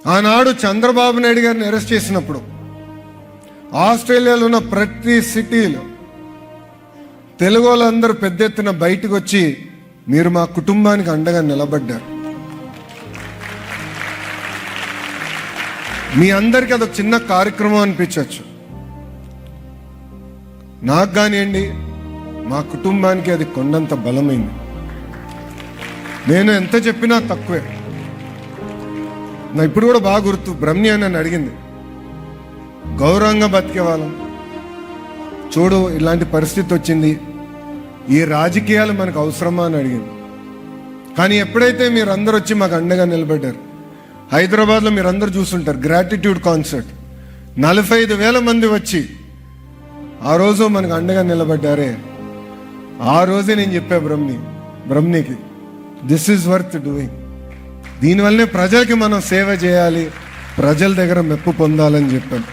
ఆనాడు చంద్రబాబు నాయుడు గారిని అరెస్ట్ చేసినప్పుడు ఆస్ట్రేలియాలో ఉన్న ప్రతి సిటీలో తెలుగు వాళ్ళందరూ పెద్ద ఎత్తున బయటకు వచ్చి మీరు మా కుటుంబానికి అండగా నిలబడ్డారు. మీ అందరికీ అదొక చిన్న కార్యక్రమం అనిపించవచ్చు, నాకు కానివ్వండి మా కుటుంబానికి అది కొండంత బలమైంది. నేను ఎంత చెప్పినా తక్కువే. నా ఇప్పుడు కూడా బాగా గుర్తు, బ్రహ్మి అని నన్ను అడిగింది, గౌరవంగా బతికే వాళ్ళం చూడు ఇలాంటి పరిస్థితి వచ్చింది, ఈ రాజకీయాలు మనకు అవసరమా అని అడిగింది. కానీ ఎప్పుడైతే మీరు అందరూ వచ్చి మాకు అండగా నిలబడ్డారు, హైదరాబాద్లో మీరు అందరూ చూస్తుంటారు గ్రాటిట్యూడ్ కాన్సర్ట్, 45,000 మంది వచ్చి ఆ రోజు మనకు అండగా నిలబడ్డారే, ఆ రోజే నేను చెప్పా బ్రహ్మికి దిస్ ఈజ్ వర్త్ డూయింగ్. దీనివల్లనే ప్రజలకి మనం సేవ చేయాలి, ప్రజల దగ్గర మెప్పు పొందాలని చెప్పాను.